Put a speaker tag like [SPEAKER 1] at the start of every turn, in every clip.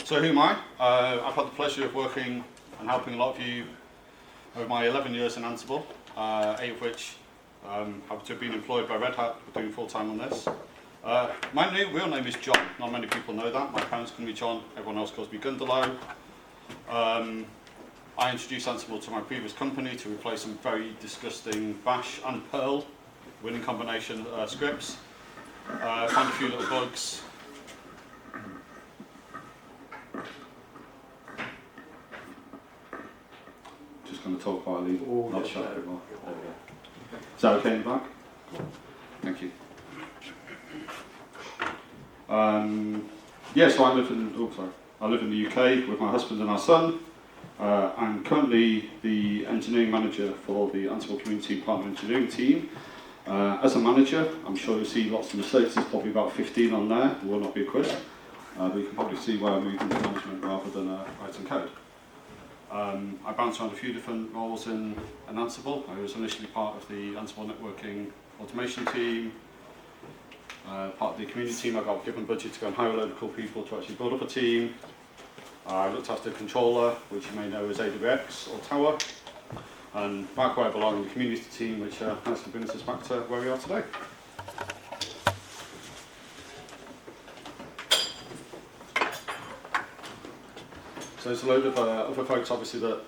[SPEAKER 1] So who am I? I've had the pleasure of working and helping a lot of you over my 11 years in Ansible, 8 of which have to have been employed by Red Hat, doing full-time on this. My real name is John. Not many people know that. My parents call me John, everyone else calls me Gundalow. I introduced Ansible to my previous company to replace some very disgusting Bash and Perl winning combination scripts. Found a few little bugs. Just going to talk quietly, not shout a bit more. There we go. Is that okay in the back? Thank you. So I live in the UK with my husband and our son. I'm currently the engineering manager for the Ansible Community partner engineering team. As a manager, I'm sure you'll see lots of mistakes. There's probably about 15 on there. There will not be a quiz, but you can probably see where I moved into management rather than writing code. I bounced around a few different roles in Ansible. I was initially part of the Ansible networking automation team, part of the community team. I got given budget to go and hire a load of cool people to actually build up a team. I looked after controller, which you may know as AWX or Tower, and back where I belong in the community team, which nicely brings us back to where we are today. So there's a load of other folks, obviously, that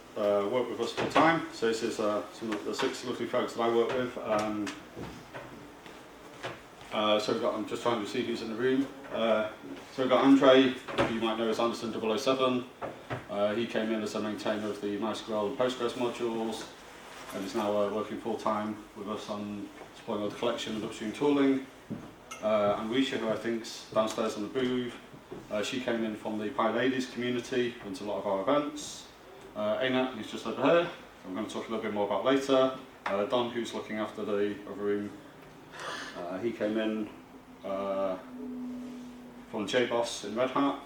[SPEAKER 1] work with us full time. So this is some of the 6 lovely folks that I work with. I'm just trying to see who's in the room. So we've got Andre, who you might know as Anderson 007. He came in as a maintainer of the MySQL and Postgres modules, and is now working full time with us on deploying all the collection and upstream tooling. And Risha, who I think's downstairs on the booth. She came in from the Pi Ladies community, runs a lot of our events. Einat, who's just over here, I'm going to talk a little bit more about later. Don, who's looking after the other room, he came in from JBoss in Red Hat.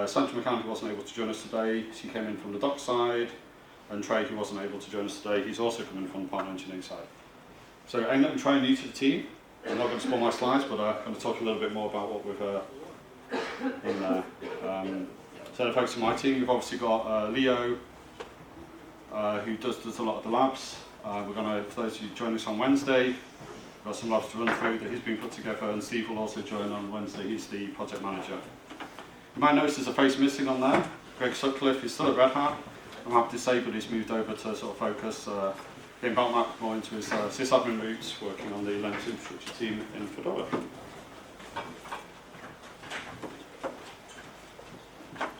[SPEAKER 1] Sandra McCann, who wasn't able to join us today, she came in from the doc side. And Trey, who wasn't able to join us today, he's also coming from the partner engineering side. So Einat and Trey are new to the team. I'm not going to spoil my slides, but I'm going to talk a little bit more about what we've in there. So the folks in my team, we've obviously got Leo, who does a lot of the labs. We're going to, for those who join us on Wednesday, we've got some labs to run through that he's been put together, and Steve will also join on Wednesday. He's the project manager. You might notice there's a face missing on there. Greg Sutcliffe, he's still at Red Hat. I'm happy to say, but he's moved over to sort of focus, getting back more into his sysadmin roots, working on the Linux infrastructure team in Fedora.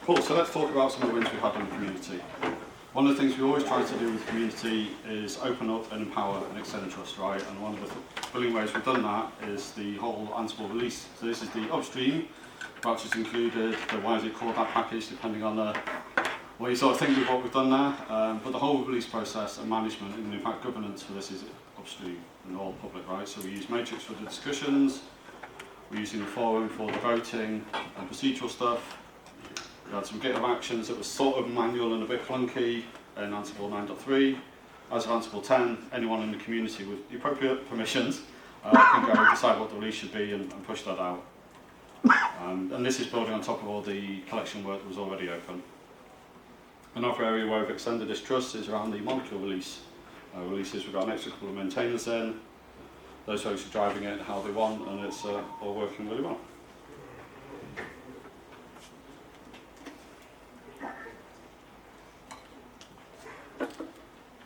[SPEAKER 1] Cool, so let's talk about some of the wins we've had in the community. One of the things we always try to do with the community is open up and empower and extend trust, right? And one of the brilliant ways we've done that is the whole Ansible release. So this is the upstream, which is included, why is it called that package, depending on what you sort of think of what we've done there. But the whole release process and management, and in fact governance for this is upstream and all public, right? So we use Matrix for the discussions, we're using the forum for the voting and procedural stuff. We had some GitHub actions that was sort of manual and a bit clunky in Ansible 9.3. As of Ansible 10, anyone in the community with the appropriate permissions can go and decide what the release should be and push that out. And this is building on top of all the collection work that was already open. Another area where we've extended this trust is around the molecule release. Releases, we've got an extra couple of maintainers in. Those folks are driving it how they want, and it's all working really well.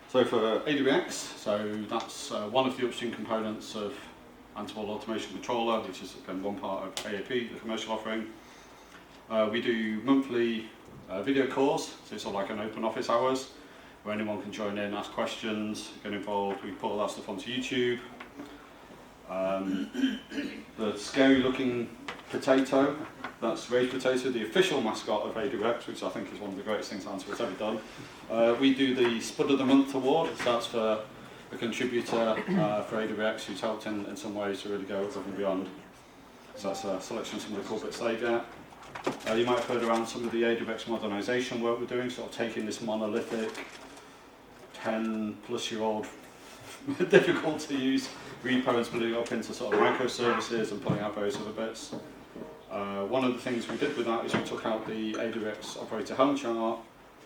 [SPEAKER 1] So for AWX, so that's one of the upstream components of Ansible Automation Controller, which is again one part of AAP, the commercial offering. We do monthly video calls, so it's all like an open office hours, where anyone can join in, ask questions, get involved. We put all that stuff onto YouTube. The scary looking potato, that's Rage Potato, the official mascot of AWX, which I think is one of the greatest things Ansible's ever done. We do the Spud of the Month award, so that's for a contributor for AWX who's helped in some ways to really go above and beyond. So that's a selection of some of the cool bits they get. You might have heard around some of the AWX modernization work we're doing, sort of taking this monolithic 10-plus-year-old difficult to use repo and splitting it up into sort of microservices and pulling out various other bits. One of the things we did with that is we took out the AWX operator Helm chart.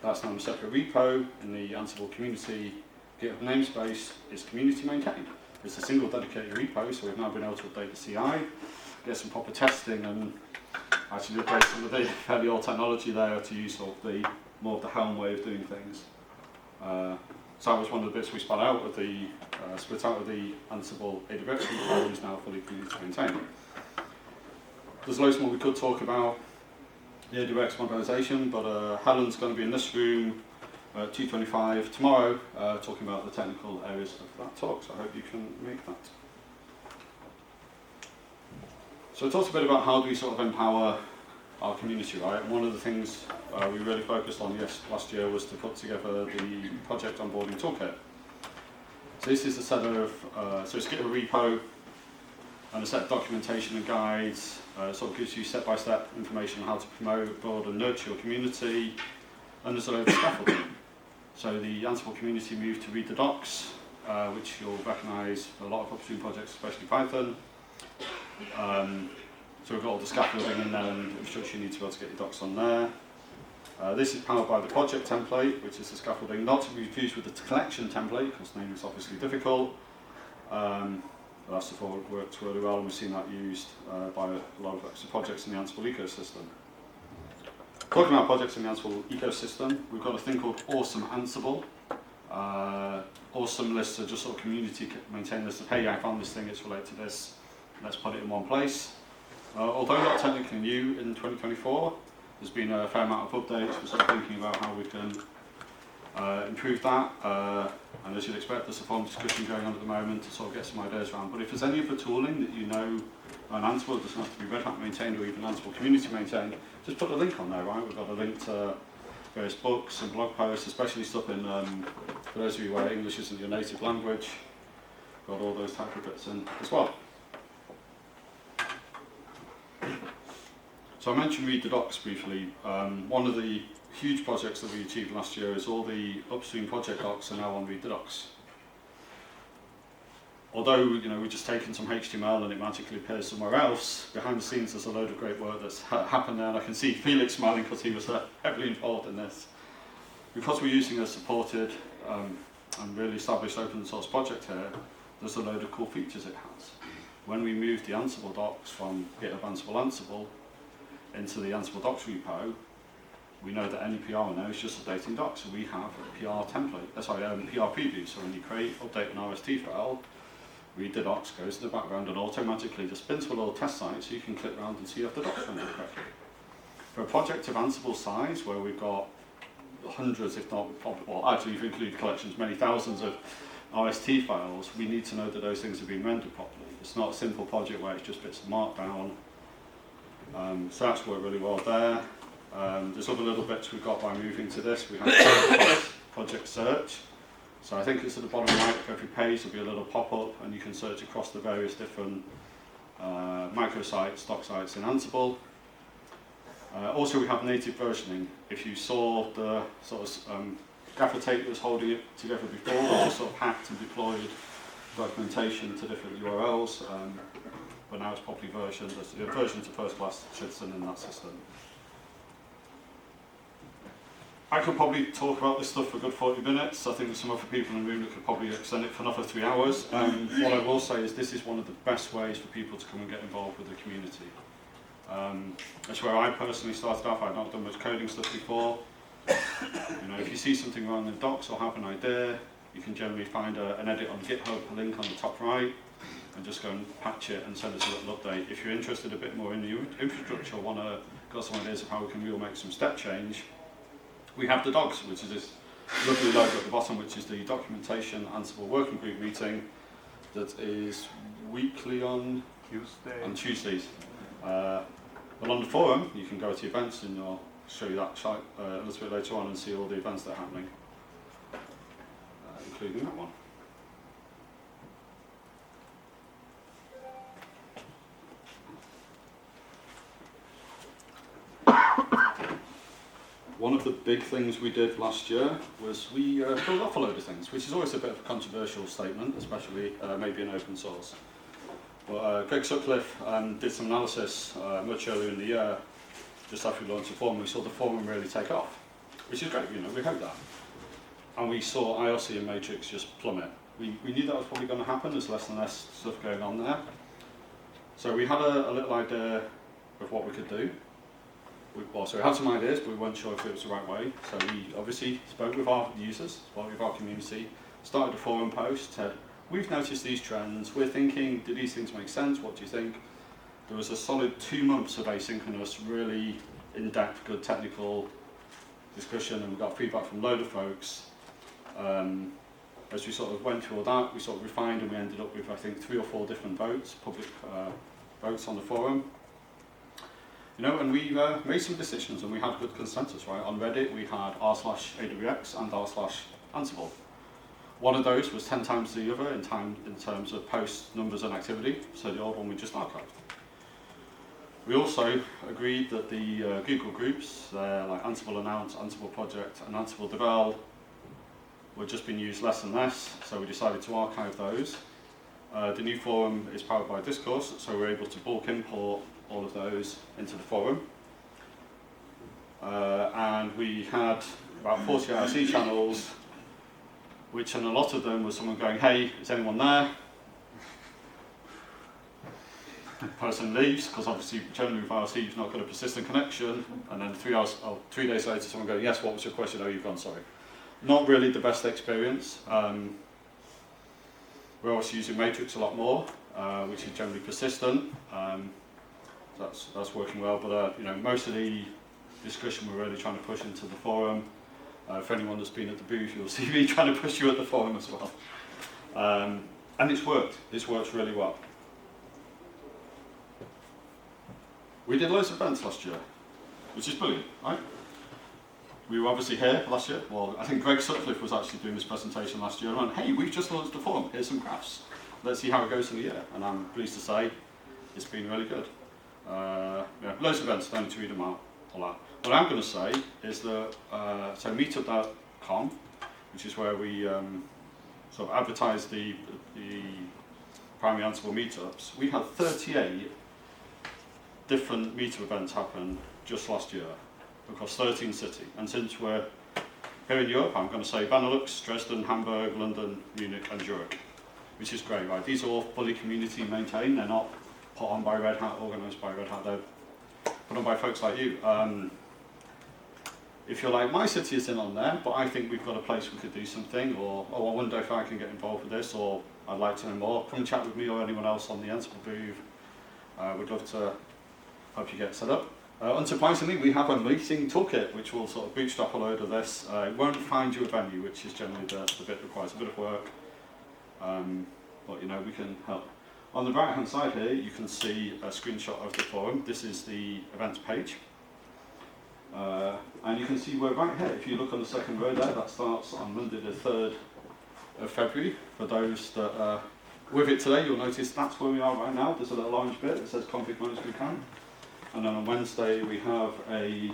[SPEAKER 1] That's now a separate repo in the Ansible Community GitHub namespace. It's community maintained. It's a single dedicated repo, so we've now been able to update the CI, get some proper testing, and actually replace some of the fairly old technology there to use sort of the more of the Helm way of doing things. So that was one of the bits we split out of the Ansible AWX repo, which is now fully community maintained. There's loads more we could talk about the AWX modernisation, but Helen's going to be in this room at 2:25 tomorrow, talking about the technical areas of that talk, so I hope you can make that. So I talked a bit about how do we sort of empower our community, right? And one of the things we really focused on last year was to put together the project onboarding toolkit. So this is a set of, so it's GitHub repo and a set of documentation and guides. Sort of gives you step-by-step information on how to promote, build and nurture your community, and there's a load of scaffolding. So the Ansible community moved to read the docs, which you'll recognise for a lot of upstream projects, especially Python. So we've got all the scaffolding in there and infrastructure you need to be able to get your docs on there. This is powered by the project template, which is the scaffolding, not to be confused with the collection template, because naming is obviously difficult. But that's the thought works really well, and we've seen that used by a lot of extra projects in the Ansible ecosystem. Talking about projects in the Ansible ecosystem, we've got a thing called Awesome Ansible. Awesome lists are just sort of community maintained lists of, hey, I found this thing, it's related to this, let's put it in one place. Although not technically new in 2024, there's been a fair amount of updates. We're sort of thinking about how we can improve that. And as you'd expect, there's a forum discussion going on at the moment to sort of get some ideas around. But if there's any other tooling that you know on Ansible, it doesn't have to be Red Hat maintained or even Ansible Community maintained, just put a link on there, right? We've got a link to various books and blog posts, especially stuff in, for those of you where English isn't your native language, got all those type of bits in as well. So I mentioned read the docs briefly. One of the huge projects that we achieved last year is all the upstream project docs are now on read the docs. Although we've just taken some HTML and it magically appears somewhere else, behind the scenes there's a load of great work that's happened there, and I can see Felix smiling because he was heavily involved in this. Because we're using a supported and really established open source project here, there's a load of cool features it has. When we moved the Ansible docs from GitHub Ansible into the Ansible docs repo, we know that any PR now is just updating docs, so we have a PR template, PR preview. So when you create, update an RST file, read the docs, goes to the background and automatically just spins to a little test site so you can click around and see if the docs run correctly. For a project of Ansible size, where we've got hundreds, if not, well, actually if you include collections, many thousands of RST files, we need to know that those things are being rendered properly. It's not a simple project where it's just bits of markdown. So that's worked really well there. There's other little bits we've got by moving to this. We have project search. So I think it's at the bottom right of every page, there'll be a little pop-up and you can search across the various different microsites, doc sites in Ansible. Also we have native versioning. If you saw the sort of gaffer tape that was holding it together before, we just sort of hacked and deployed documentation to different URLs. But now it's properly versioned. There's a version to first class citizen in that system. I could probably talk about this stuff for a good 40 minutes. I think there's some other people in the room that could probably extend it for another 3 hours. What I will say is this is one of the best ways for people to come and get involved with the community. That's where I personally started off. I'd not done much coding stuff before. If you see something wrong in docs or have an idea, you can generally find an edit on GitHub, a link on the top right, and just go and patch it and send us a little update. If you're interested a bit more in the infrastructure or got some ideas of how we can really make some step change, we have the docs, which is this lovely logo at the bottom, which is the documentation Ansible working group meeting that is weekly on Tuesdays. But on the forum, you can go to events and I'll show you that site a little bit later on and see all the events that are happening, including that one. One of the big things we did last year was we built off a load of things, which is always a bit of a controversial statement, especially maybe in open source. Well, Greg Sutcliffe did some analysis much earlier in the year, just after we launched the forum. We saw the forum really take off, which is great, we hope that. And we saw IRC and Matrix just plummet. We knew that was probably going to happen, there's less and less stuff going on there. So we had a little idea of what we could do. We had some ideas, but we weren't sure if it was the right way. So we obviously spoke with our users, spoke with our community, started a forum post, said, we've noticed these trends, we're thinking, do these things make sense, what do you think? There was a solid 2 months of asynchronous, really in-depth, good technical discussion, and we got feedback from a load of folks. As we sort of went through all that, we sort of refined, and we ended up with, I think, 3 or 4 different votes, public votes on the forum. And we made some decisions, and we had good consensus, right? On Reddit, we had r/AWX and r/Ansible. One of those was 10 times the other in terms of post numbers and activity, so the old one we just archived. We also agreed that the Google groups, like Ansible Announce, Ansible Project, and Ansible Devel, were just being used less and less, so we decided to archive those. The new forum is powered by Discourse, so we're able to bulk import all of those into the forum. And we had about 40 IRC channels, which in a lot of them was someone going, hey, is anyone there? The person leaves, because obviously generally with IRC you've not got a persistent connection, and then 3 days later someone going, yes, what was your question? Oh, you've gone, sorry. Not really the best experience. We're obviously using Matrix a lot more, which is generally persistent. That's working well, but most of the discussion we're really trying to push into the forum. For anyone that's been at the booth, you'll see me trying to push you at the forum as well. And it's worked. This works really well. We did loads of events last year, which is brilliant, right? We were obviously here last year. Well, I think Greg Sutcliffe was actually doing this presentation last year and went, hey, we've just launched the forum, here's some graphs. Let's see how it goes in the year. And I'm pleased to say it's been really good. Loads of events, don't need to read them out, all that. What I'm going to say is that, so meetup.com, which is where we sort of advertise the primary Ansible meetups, we had 38 different meetup events happen just last year across 13 cities. And since we're here in Europe, I'm going to say Benelux, Dresden, Hamburg, London, Munich and Zurich, which is great, right? These are all fully community maintained, they're not put on by Red Hat, organised by Red Hat, they're put on by folks like you. If you're like, my city isn't on there, but I think we've got a place we could do something, or oh, I wonder if I can get involved with this, or I'd like to know more, come chat with me or anyone else on the Ansible booth. We'd love to help you get set up. Unsurprisingly, we have a meeting toolkit which will sort of bootstrap a load of this. It won't find you a venue, which is generally the bit that requires a bit of work, but we can help. On the right hand side here, you can see a screenshot of the forum. This is the events page. And you can see we're right here. If you look on the second row there, that starts on Monday the 3rd of February. For those that are with it today, you'll notice that's where we are right now. There's a little orange bit that says config management camp. And then on Wednesday we have a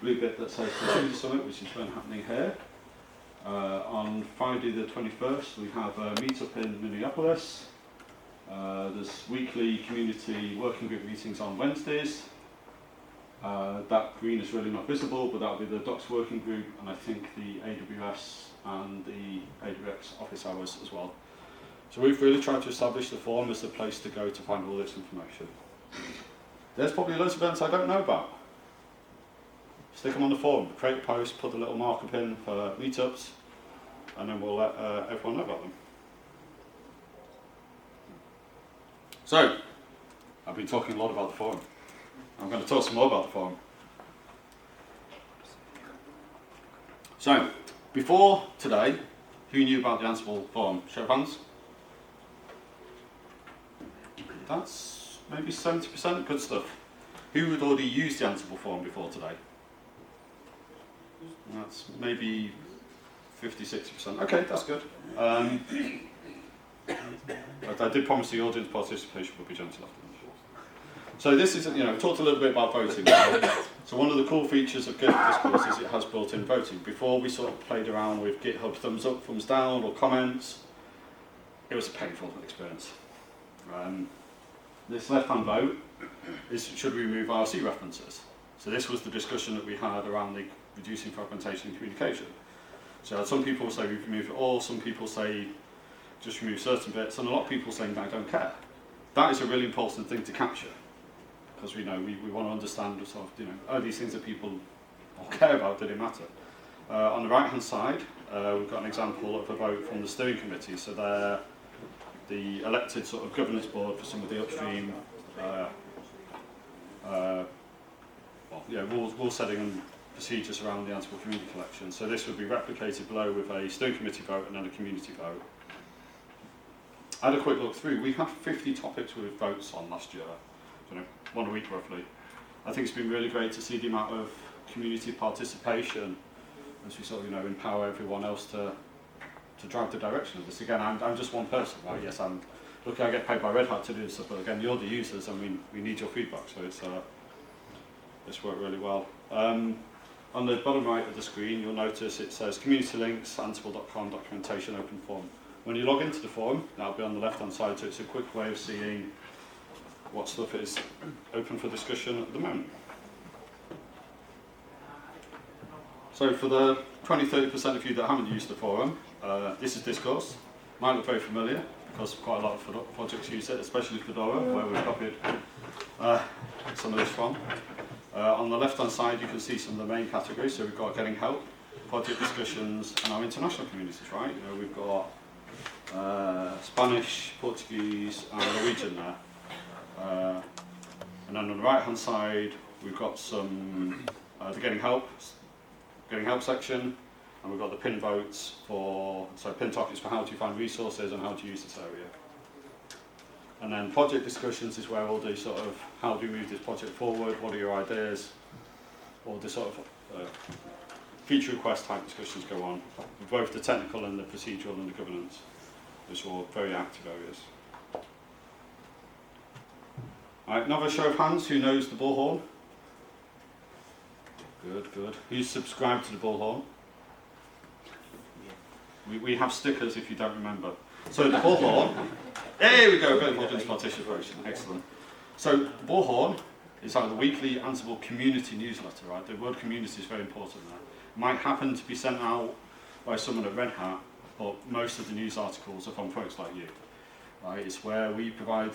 [SPEAKER 1] blue bit that says Community Summit, which is then happening here. On Friday the 21st we have a meetup in Minneapolis. There's weekly community working group meetings on Wednesdays. That green is really not visible, but that'll be the Docs working group, and I think the AWS and the AWX office hours as well. So we've really tried to establish the forum as the place to go to find all this information. There's probably loads of events I don't know about. Stick them on the forum, create a post, put a little markup in for meetups, and then we'll let everyone know about them. So, I've been talking a lot about the forum. I'm going to talk some more about the forum. So, before today, who knew about the Ansible Forum? Show of hands. That's maybe 70%, good stuff. Who had already used the Ansible Forum before today? That's maybe 50-60%. Okay, that's good. But I did promise the audience participation would be gentle after. So this is, we talked a little bit about voting. So one of the cool features of Discourse is it has built-in voting. Before we sort of played around with GitHub thumbs up, thumbs down, or comments, it was a painful experience. this left-hand vote is, should we remove IRC references? So this was the discussion that we had around the reducing fragmentation in communication. So some people say we've removed it all, some people say just remove certain bits, and a lot of people saying I don't care. That is a really important thing to capture, because we know we want to understand sort of, are these things that people care about, do they matter? On the right hand side, we've got an example of a vote from the steering committee. So they're the elected sort of governance board for some of the upstream rule setting and procedures around the Ansible Community collection. So this would be replicated below with a steering committee vote and then a community vote. I had a quick look through. We had 50 topics with votes on last year, one a week roughly. I think it's been really great to see the amount of community participation as we sort of empower everyone else to drive the direction of this. Again, I'm just one person, right? Yes, I get paid by Red Hat to do this stuff, but again, you're the users, and we need your feedback. So it's worked really well. On the bottom right of the screen, you'll notice it says community links, ansible.com, documentation, open forum. When you log into the forum, that'll be on the left-hand side, so it's a quick way of seeing what stuff is open for discussion at the moment. So for the 20-30% of you that haven't used the forum, this is Discourse. Might look very familiar because quite a lot of projects use it, especially Fedora, where we've copied some of this from. On the left-hand side, you can see some of the main categories. So we've got getting help, project discussions, and our international communities, right? We've got Spanish, Portuguese, and Norwegian there. And then on the right-hand side, we've got some the getting help section, and we've got the pin votes pin topics for how to find resources and how to use this area. And then project discussions is where all the sort of how do we move this project forward, what are your ideas, all the sort of feature request type discussions go on, with both the technical and the procedural and the governance, which are all very active areas. All right, another show of hands, who knows the bullhorn? Good. Who's subscribed to the bullhorn? We have stickers if you don't remember. So the bullhorn, there we go, a bit of audience participation, excellent. So the bullhorn is like the weekly Ansible Community newsletter, right? The word community is very important there. It might happen to be sent out by someone at Red Hat, but most of the news articles are from folks like you, right? It's where we provide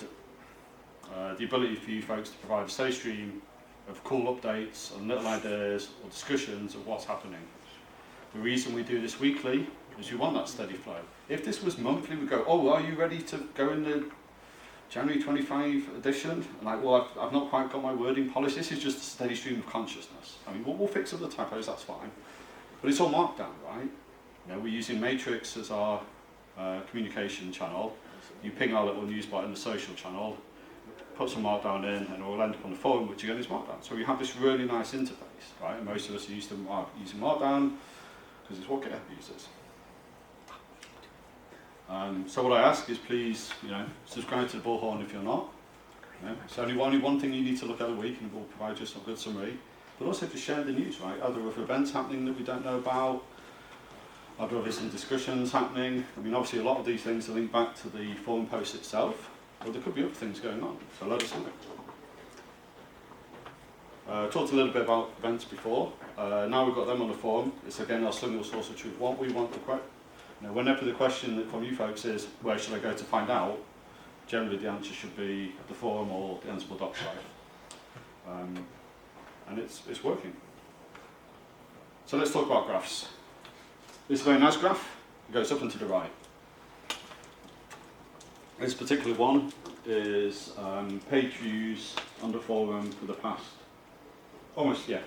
[SPEAKER 1] the ability for you folks to provide a steady stream of cool updates and little ideas or discussions of what's happening. The reason we do this weekly is you want that steady flow. If this was monthly, we go, oh, are you ready to go in the January 25 edition? And like, well, I've not quite got my wording polished. This is just a steady stream of consciousness. I mean, we'll fix other typos, that's fine. But it's all markdown, right? We're using Matrix as our communication channel. You ping our little news bot in the social channel, put some markdown in, and it will end up on the forum, which again is markdown. So we have this really nice interface, right? And most of us are used to using markdown because it's what GitHub uses. So what I ask is please, subscribe to the bullhorn if you're not. It's only one thing you need to look at a week, and we'll provide you some good summary. But also to share the news, right? Are there other events happening that we don't know about? Are there some discussions happening? I mean, obviously a lot of these things are linked back to the forum post itself, but there could be other things going on. So let us know. Talked a little bit about events before. Now we've got them on the forum. It's again our single source of truth. What we want to whenever the question from you folks is, where should I go to find out? Generally the answer should be the forum or the Ansible doc site. And it's working. So let's talk about graphs. This is a very nice graph. It goes up and to the right. This particular one is page views on the forum for the past,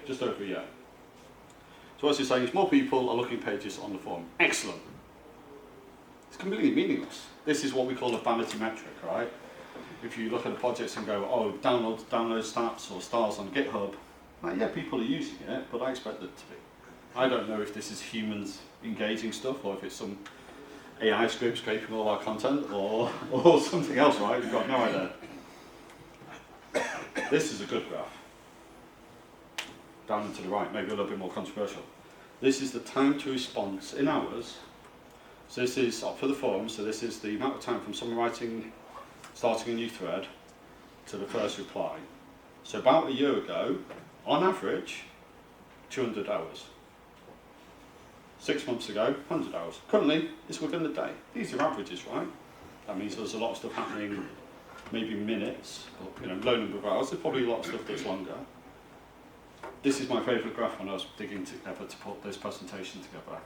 [SPEAKER 1] just over a year. So what it's saying is more people are looking at pages on the forum. Excellent. It's completely meaningless. This is what we call a vanity metric, right? If you look at the projects and go, oh, download stats or stars on GitHub, like, yeah, people are using it, but I expect it to be. I don't know if this is humans engaging stuff or if it's some AI script scraping all our content or something else, right? We've got no idea. This is a good graph. Down and to the right, maybe a little bit more controversial. This is the time to response in hours. So this is up for the forum, so this is the amount of time from someone starting a new thread, to the first reply. So about a year ago, on average, 200 hours. 6 months ago, 100 hours. Currently, it's within a day. These are averages, right? That means there's a lot of stuff happening, maybe minutes, but low number of hours. There's probably a lot of stuff that's longer. This is my favourite graph when I was digging together to put this presentation together.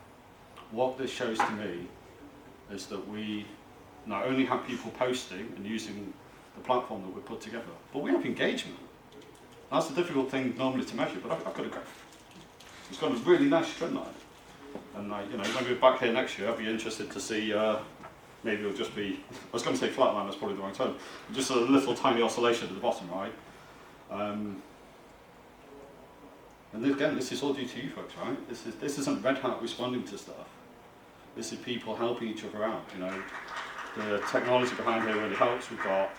[SPEAKER 1] What this shows to me is that we not only have people posting and using the platform that we put together, but we have engagement. That's a difficult thing normally to measure, but I've got a graph. It's got a really nice trend line. And when we're back here next year, I'd be interested to see, maybe it'll just be, I was going to say flatline, that's probably the wrong term, just a little tiny oscillation at the bottom, right? And again, this is all due to you folks, right? This isn't Red Hat responding to stuff. This is people helping each other out, The technology behind here really helps. We've got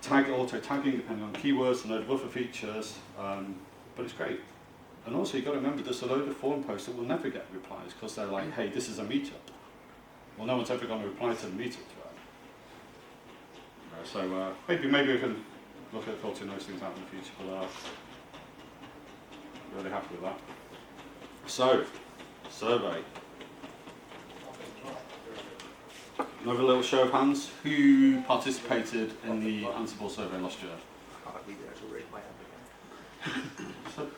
[SPEAKER 1] auto-tagging depending on keywords and a load of other features, but it's great. And also you've got to remember there's a load of forum posts that will never get replies because they're like, hey, this is a meetup. Well, no one's ever going to reply to the meetup thread. So maybe we can look at filtering those things out in the future, but really happy with that. So, survey. Another little show of hands. Who participated in the Ansible survey last year? So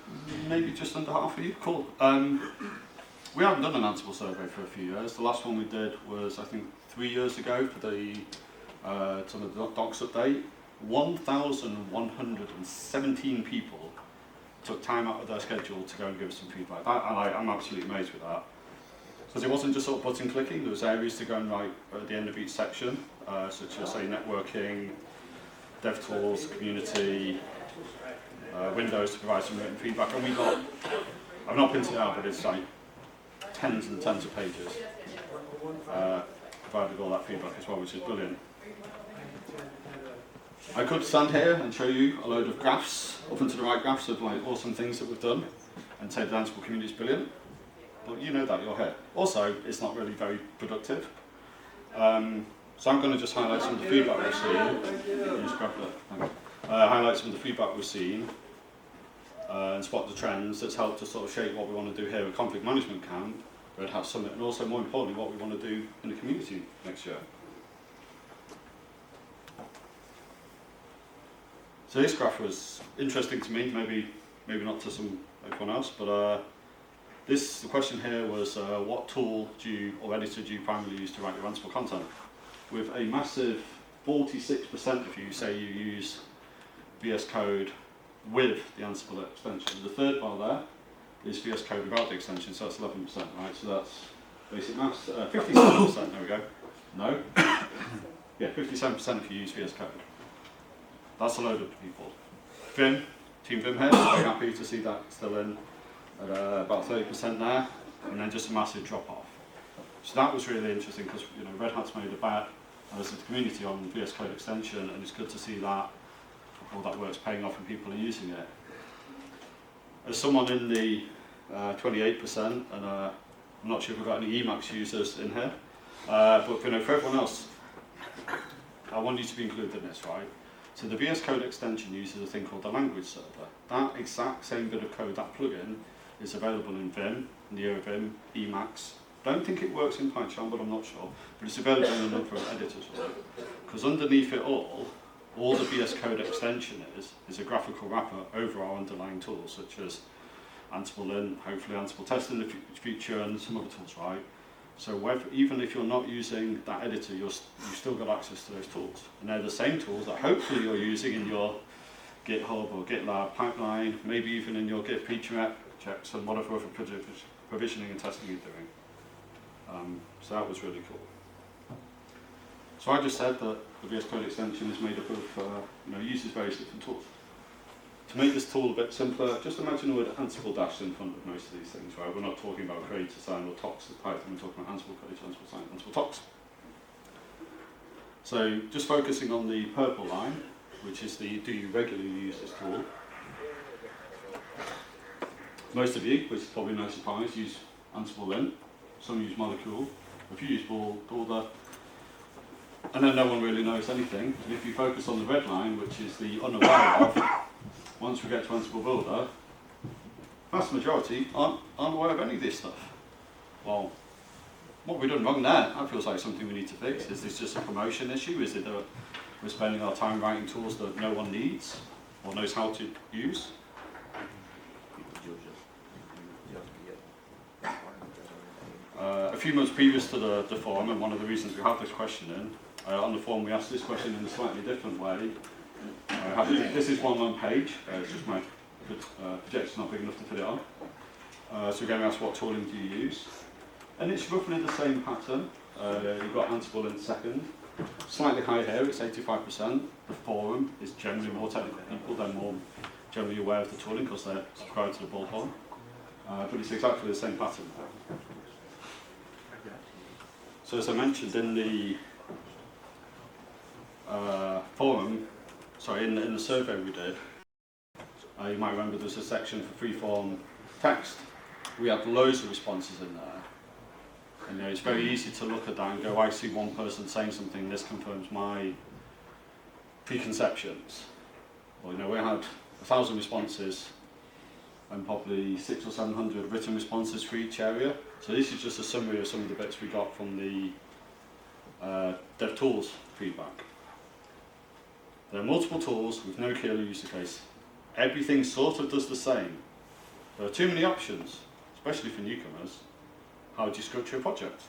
[SPEAKER 1] maybe just under half of you. Cool. We haven't done an Ansible survey for a few years. The last one we did was, I think, 3 years ago for the docs update. 1,117 people took time out of their schedule to go and give us some feedback. I'm absolutely amazed with that. Because it wasn't just sort of button clicking, there was areas to go and write at the end of each section, such as, say, networking, dev tools, community, Windows to provide some written feedback. And we got, I've not printed it out, but it's like tens and tens of pages. Provided all that feedback as well, which is brilliant. I could stand here and show you a load of graphs, up and to the right graphs of like awesome things that we've done, and say the Ansible community is brilliant. But you know that, you're here. Also, it's not really very productive. So I'm going to just highlight some of the feedback we've seen. Just grab that. Highlight some of the feedback we've seen and spot the trends that's helped us sort of shape what we want to do here at Config Management Camp, Red Hat Summit, and also more importantly what we want to do in the community next year. So this graph was interesting to me, maybe not to everyone else, but the question here was what tool or editor do you primarily use to write your Ansible content? With a massive 46% of you say you use VS Code with the Ansible extension. The third bar there is VS Code without the extension, so that's 11%, right? So that's basic maths. 57%, there we go. No? Yeah, 57% of you use VS Code. That's a load of people. Vim, Team Vim here, very happy to see that still in at about 30% there, and then just a massive drop off. So that was really interesting because Red Hat's made a bet as a community on VS Code extension, and it's good to see that all that work's paying off and people are using it. As someone in the 28%, and I'm not sure if we've got any Emacs users in here, but for everyone else, I want you to be included in this, right? So the VS Code extension uses a thing called the language server. That exact same bit of code, that plugin, is available in Vim, NeoVim, Emacs. Don't think it works in Python, but I'm not sure. But it's available in a number of editors. Because underneath it all the VS Code extension is a graphical wrapper over our underlying tools, such as Ansible Lint, hopefully Ansible Test in the future, and some other tools, right? So even if you're not using that editor, you've still got access to those tools. And they're the same tools that hopefully you're using in your GitHub or GitLab pipeline, maybe even in your Git feature checks and whatever other provisioning and testing you're doing. So that was really cool. So I just said that the VS Code extension is made up of, uses various different tools. To make this tool a bit simpler, just imagine the word Ansible dash in front of most of these things, right? We're not talking about create assign or tox with Python, we're talking about Ansible create, Ansible assign, Ansible tox. So just focusing on the purple line, which is the do you regularly use this tool? Most of you, which is probably no surprise, use Ansible Lint. Some use Molecule. If you use all the and then no one really knows anything. And if you focus on the red line, which is the unaware of, once we get to Ansible Builder, vast majority aren't aware of any of this stuff. Well, what have we done wrong there? That feels like something we need to fix. Is this just a promotion issue? Is it that we're spending our time writing tools that no one needs or knows how to use? A few months previous to the forum, and one of the reasons we have this question in, on the forum we asked this question in a slightly different way. This is one page, it's just my projection's not big enough to fit it on. So again we asked what tooling do you use? And it's roughly the same pattern. You've got Ansible in second. Slightly higher here, it's 85%. The forum is generally more technical people, they're more generally aware of the tooling because they're subscribed to the bullhorn. But it's exactly the same pattern. So as I mentioned in the forum, sorry, in the survey we did, you might remember there's a section for freeform text. We had loads of responses in there. And it's very easy to look at that and go, I see one person saying something, this confirms my preconceptions. Well, we had 1,000 responses and probably 600 or 700 written responses for each area. So this is just a summary of some of the bits we got from the DevTools feedback. There are multiple tools with no clear use case. Everything sort of does the same. There are too many options, especially for newcomers. How do you structure a project?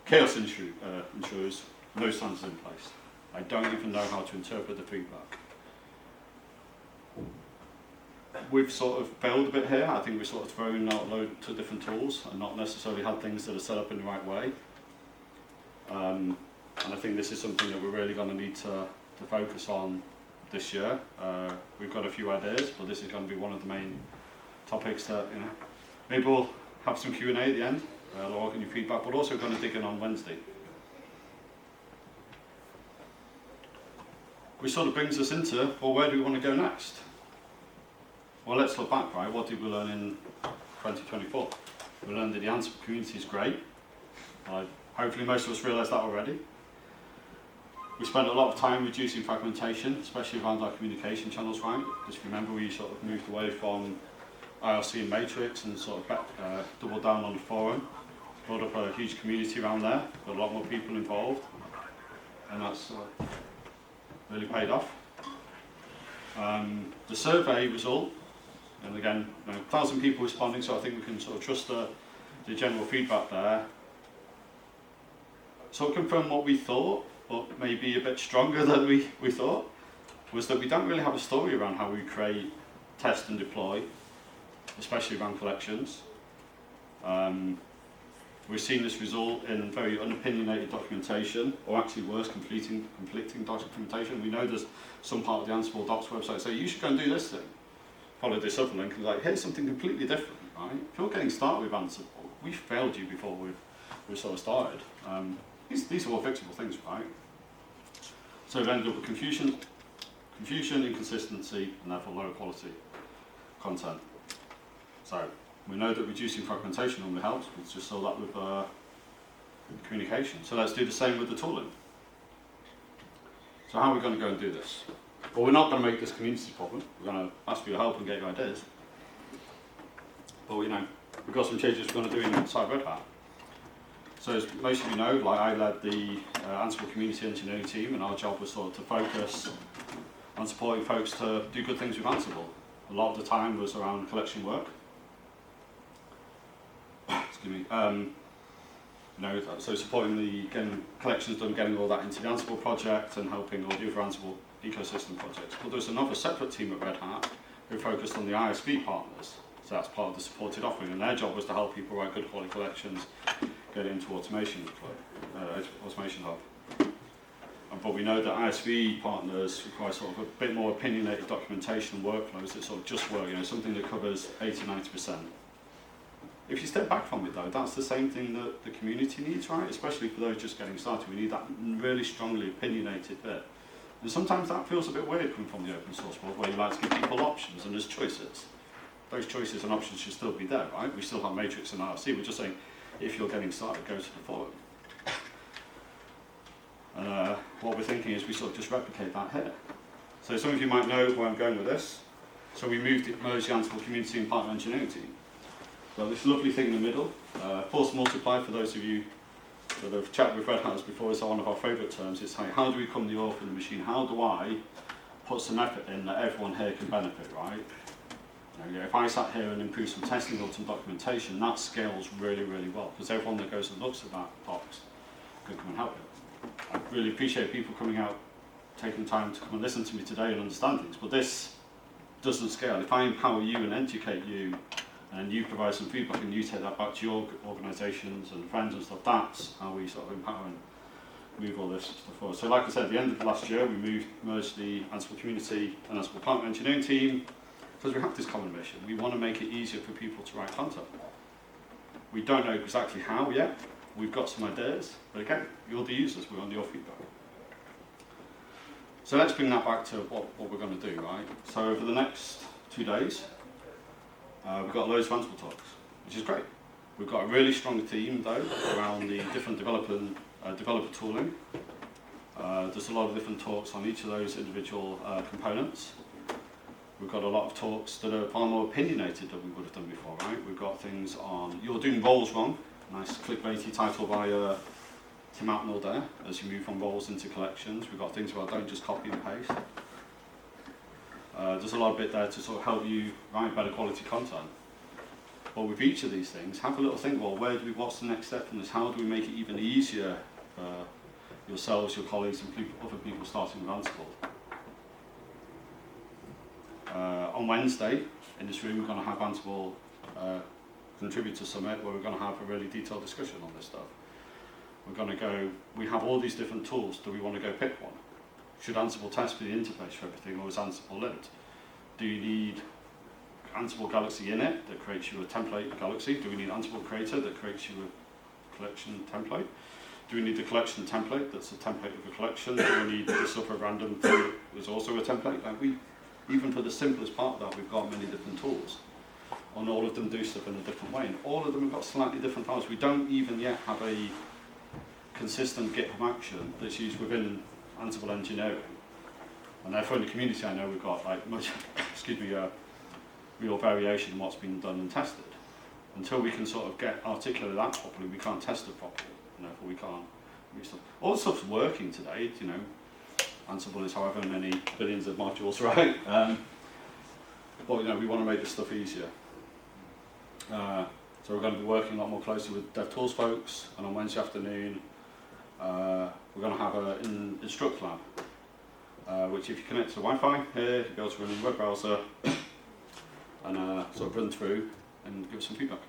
[SPEAKER 1] Chaos ensures no standards in place. I don't even know how to interpret the feedback. We've sort of failed a bit here. I think we've sort of thrown out loads of different tools and not necessarily had things that are set up in the right way. And I think this is something that we're really going to need to focus on this year. We've got a few ideas, but this is going to be one of the main topics that, maybe we'll have some Q&A at the end, log in your feedback, but also going to dig in on Wednesday. Which sort of brings us into, well, where do we want to go next? Well, let's look back, right? What did we learn in 2024? We learned that the Ansible community is great. Hopefully most of us realise that already. We spent a lot of time reducing fragmentation, especially around our communication channels, right? Because remember we sort of moved away from IRC and Matrix and sort of doubled down on the forum, built up a huge community around there, got a lot more people involved, and that's really paid off. The survey result, and again, 1,000 people responding, so I think we can sort of trust the general feedback there. So it confirmed what we thought, but maybe a bit stronger than we thought, was that we don't really have a story around how we create, test and deploy, especially around collections. We've seen this result in very unopinionated documentation, or actually worse, conflicting documentation. We know there's some part of the Ansible docs website say, you should go and do this thing. Follow this other link and like, here's something completely different, right? If you're getting started with Ansible, we failed you before we sort of started. These are all fixable things, right? So we've ended up with confusion, inconsistency, and therefore lower quality content. So we know that reducing fragmentation normally helps. We just saw that with communication. So let's do the same with the tooling. So how are we going to go and do this? Well, we're not going to make this community problem. We're going to ask for your help and get your ideas. But we've got some changes we're going to do inside Red Hat. So as most of you know, like I led the Ansible Community engineering team, and our job was sort of to focus on supporting folks to do good things with Ansible. A lot of the time was around collection work. Excuse me. So supporting the getting collections done, getting all that into the Ansible project, and helping all the other Ansible ecosystem projects. But there's another separate team at Red Hat who focused on the ISV partners. So that's part of the supported offering, and their job was to help people write good quality collections, get it into automation hub. But we know that ISV partners require sort of a bit more opinionated documentation workflows that sort of just work, something that covers 80–90%. If you step back from it though, that's the same thing that the community needs, right? Especially for those just getting started, we need that really strongly opinionated bit. And sometimes that feels a bit weird coming from the open source world, where you like to give people options and there's choices. Those choices and options should still be there, right? We still have Matrix and IRC, we're just saying, if you're getting started, go to the forum. And what we're thinking is we sort of just replicate that here. So some of you might know where I'm going with this. So we merged the Ansible Community and Partner Engineering team. So this lovely thing in the middle, force multiply, for those of you that have chatted with Red Hatters before, is one of our favourite terms. It's like, how do we become the author of the machine? How do I put some effort in that everyone here can benefit, right? You know, if I sat here and improve some testing or some documentation, that scales really, really well, because everyone that goes and looks at that box can come and help it. I really appreciate people coming out, taking time to come and listen to me today and understand things, but this doesn't scale. If I empower you and educate you, and you provide some feedback and you take that back to your organisations and friends and stuff, that's how we sort of empower and move all this stuff forward. So like I said, at the end of last year, we merged the Ansible Community and Ansible Partner Engineering team, because we have this common mission. We want to make it easier for people to write content. We don't know exactly how yet. We've got some ideas, but again, you're the users, we want your feedback. So let's bring that back to what we're going to do, right? So over the next 2 days, we've got loads of Ansible talks, which is great. We've got a really strong team, though, around the different developer tooling. There's a lot of different talks on each of those individual components. We've got a lot of talks that are far more opinionated than we would have done before, right? We've got things on, you're doing roles wrong. Nice clickbaity title by Tim Atnell there, as you move from roles into collections. We've got things about don't just copy and paste. There's a lot of bit there to sort of help you write better quality content. But with each of these things, have a little think, well, what's the next step from this? How do we make it even easier for yourselves, your colleagues, and other people starting with Ansible? On Wednesday, in this room, we're going to have Ansible Contributor Summit, where we're going to have a really detailed discussion on this stuff. We're going to go, we have all these different tools, do we want to go pick one? Should Ansible Test be the interface for everything, or is Ansible linked? Do you need Ansible Galaxy in it that creates you a template Galaxy? Do we need Ansible Creator that creates you a collection template? Do we need the collection template that's a template of a collection? Do we need this other random thing that is also a template? Like even for the simplest part of that, we've got many different tools. And all of them do stuff in a different way. And all of them have got slightly different files. We don't even yet have a consistent GitHub action that's used within Ansible engineering. And therefore in the community I know we've got like much, real variation in what's been done and tested. Until we can sort of articulate that properly, we can't test it properly. And therefore we can't use stuff. All the stuff's working today, you know. Ansible is however many billions of modules, right? But you know, we want to make this stuff easier. So we're going to be working a lot more closely with DevTools folks, and on Wednesday afternoon we're going to have an Instruct Lab, which if you connect to Wi-Fi here, you'll be able to run in your web browser and sort of run through and give us some feedback.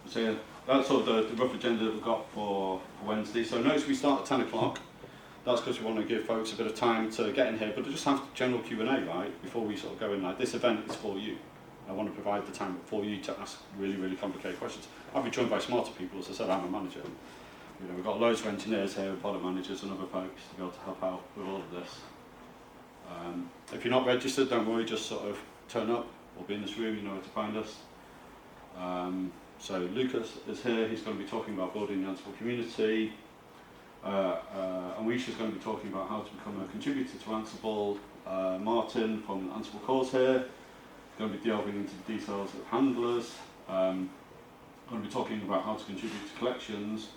[SPEAKER 1] So yeah, that's sort of the rough agenda that we've got for Wednesday. So notice we start at 10 o'clock. That's because we want to give folks a bit of time to get in here, but to just have general Q&A, right, before we sort of go in. Like, this event is for you. I want to provide the time for you to ask really, really complicated questions. I'll be joined by smarter people. As I said, I'm a manager. You know, we've got loads of engineers here, product managers and other folks to be able to help out with all of this. If you're not registered, don't worry, just sort of turn up or be in this room, you know where to find us. So Lucas is here, he's going to be talking about building the Ansible community. And Wisha's going to be talking about how to become a contributor to Ansible. Martin from Ansible Cores here is going to be delving into the details of handlers. Going to be talking about how to contribute to collections.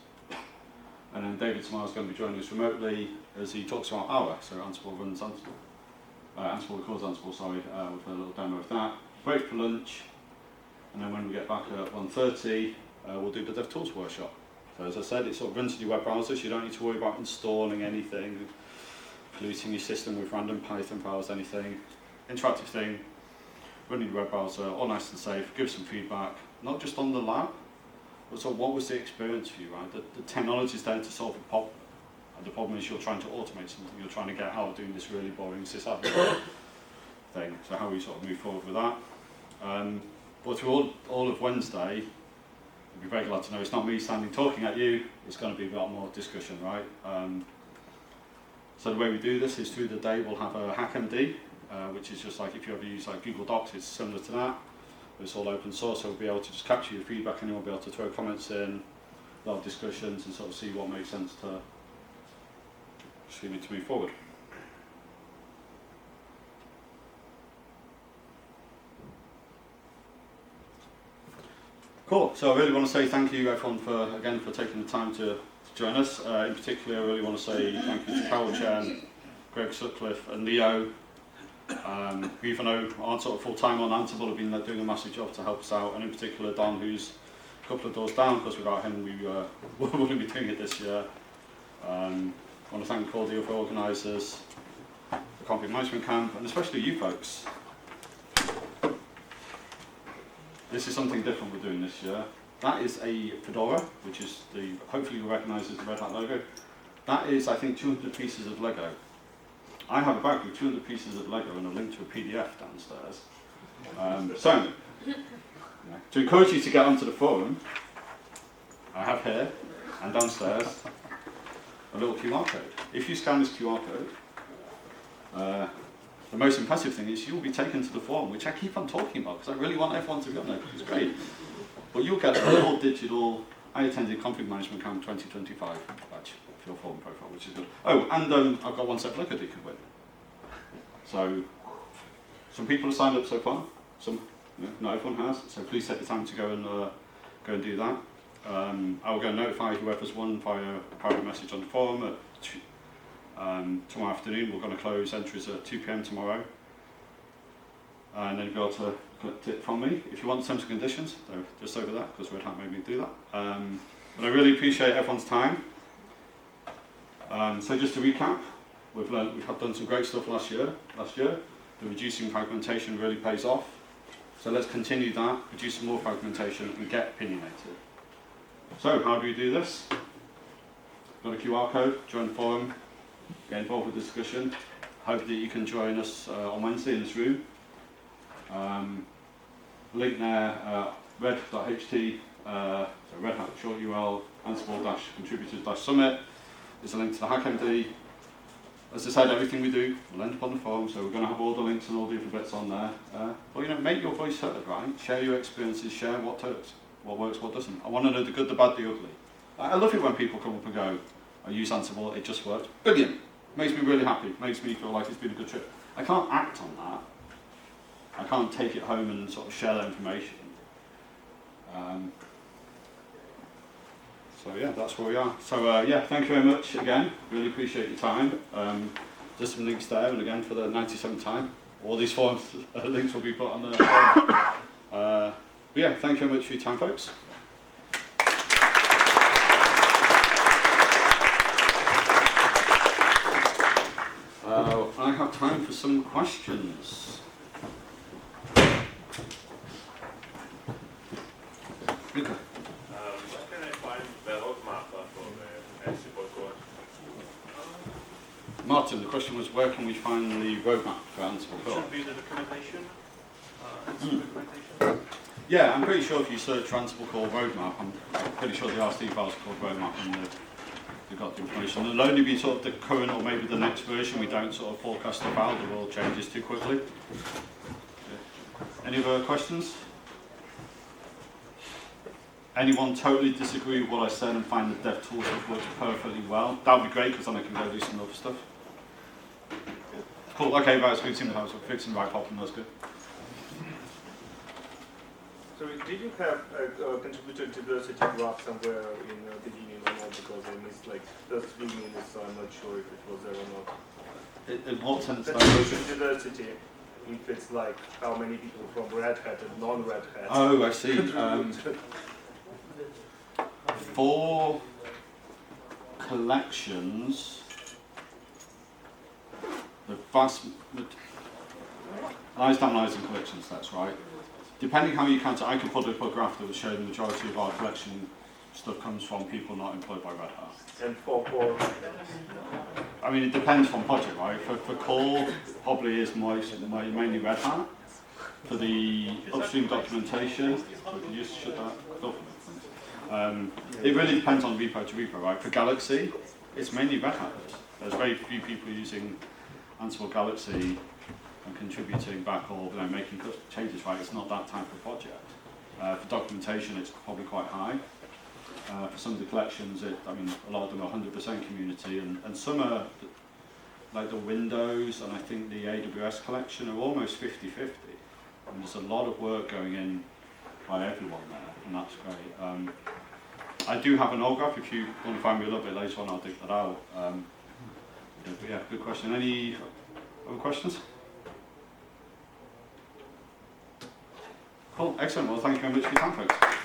[SPEAKER 1] And then David Smile is going to be joining us remotely as he talks about Hour. So Ansible runs Ansible. Ansible records Ansible, sorry, with a little demo of that. Break for lunch. And then when we get back at 1:30, we'll do the DevTools workshop. So as I said, it sort of runs in your web browser, so you don't need to worry about installing anything, polluting your system with random Python files, anything. Interactive thing, running your web browser, all nice and safe, give some feedback, not just on the lab, but so what was the experience for you, right? The technology is there to solve a problem. And the problem is you're trying to automate something, you're trying to get out of doing this really boring sysadmin thing. So how we sort of move forward with that. But through all of Wednesday, you'll be very glad to know it's not me standing talking at you, it's going to be a lot more discussion, right? So the way we do this is through the day we'll have a HackMD, which is just like if you ever use like Google Docs, it's similar to that. It's all open source, so we'll be able to just capture your feedback, and you'll be able to throw comments in, a lot of discussions, and sort of see what makes sense to move forward. Cool. So I really want to say thank you, everyone, for taking the time to join us. In particular, I really want to say thank you to Carol Chen, Greg Sutcliffe, and Leo, who, even though aren't sort of full-time on Ansible, have been doing a massive job to help us out, and in particular Don, who's a couple of doors down, because without him we wouldn't be doing it this year. I want to thank all the other organisers, the Config Management Camp, and especially you folks. This is something different we're doing this year. That is a fedora, which is hopefully you'll recognise as the Red Hat logo. That is, I think, 200 pieces of Lego. I have a bag with 200 pieces of Lego and a link to a PDF downstairs. So, to encourage you to get onto the forum, I have here and downstairs a little QR code. If you scan this QR code, the most impressive thing is you'll be taken to the forum, which I keep on talking about because I really want everyone to be on there. It's great. But you'll get a little digital I attended Config Management Camp 2025 badge for your forum profile, which is good. Oh, and I've got one set of Lego that you can win. So, some people have signed up so far. Some, not everyone has. So please take the time to go and do that. I will go notify whoever's won via a private message on the forum. Tomorrow afternoon, we're going to close entries at 2 PM tomorrow. And then you'll be able to collect it from me. If you want the terms and conditions, they're just over there, because Red Hat made me do that. But I really appreciate everyone's time. So just to recap, we've done some great stuff last year. The reducing fragmentation really pays off. So let's continue that, produce some more fragmentation, and get opinionated. So how do we do this? Got a QR code, join the forum, get involved with the discussion. Hope that you can join us on Wednesday in this room. Link there, red.ht, so Red Hat short URL, Ansible-contributors-summit. There's a link to the HackMD. As I said, everything we do will end up on the forum, so we're going to have all the links and all the other bits on there. But make your voice heard, right? Share your experiences, share what works, what doesn't. I want to know the good, the bad, the ugly. I love it when people come up and go, I use Ansible, it just worked. Brilliant. Makes me really happy. Makes me feel like it's been a good trip. I can't act on that. I can't take it home and sort of share that information. So yeah, that's where we are. So yeah, thank you very much again. Really appreciate your time. Just some links there, and again for the 97th time, all these forms links will be put on the forum. But yeah, thank you very much for your time, folks. I have time for some questions. Okay.
[SPEAKER 2] Where can I find the roadmap for the Ansible code?
[SPEAKER 1] Martin, the question was, where can we find the roadmap for Ansible Forum?
[SPEAKER 2] Should be the documentation. Ansible documentation.
[SPEAKER 1] Yeah, I'm pretty sure if you search for Ansible core roadmap, I'm pretty sure the RC files are called roadmap, and they've got the information. It'll only be sort of the current or maybe the next version. We don't sort of forecast stuff out. The world changes too quickly. Any other questions? Anyone totally disagree with what I said and find the dev tools have worked perfectly well? That would be great, because then I can go do some other stuff. Cool, okay, right, so we seem to have fixing the right problem, that's good.
[SPEAKER 3] So did you have a contributor diversity graph somewhere in the beginning or not? Because I missed like first 3 minutes, so I'm not sure if it was there or not.
[SPEAKER 1] In what sense?
[SPEAKER 3] Contribution diversity, if it's like how many people from Red Hat and non-Red Hat.
[SPEAKER 1] Oh, I see. For collections, the vast lies down lies in collections, that's right. Depending how you count it, I could put up a graph that would show the majority of our collection stuff comes from people not employed by Red Hat.
[SPEAKER 3] And for
[SPEAKER 1] I mean, it depends on project, right? For core, probably is mainly Red Hat. For the upstream documentation, so can you just shut that off? It really depends on repo to repo, right? For Galaxy, it's mainly Red Hat. There's very few people using Ansible Galaxy and contributing back or making changes, right? It's not that type of project. For documentation, it's probably quite high. For some of the collections, a lot of them are 100% community, and some are, like the Windows and I think the AWS collection, are almost 50-50. And there's a lot of work going in by everyone there, and that's great. I do have an old graph. If you want to find me a little bit later on, I'll dig that out. But yeah, good question. Any other questions? Cool, excellent. Well, thank you very much for your time, folks.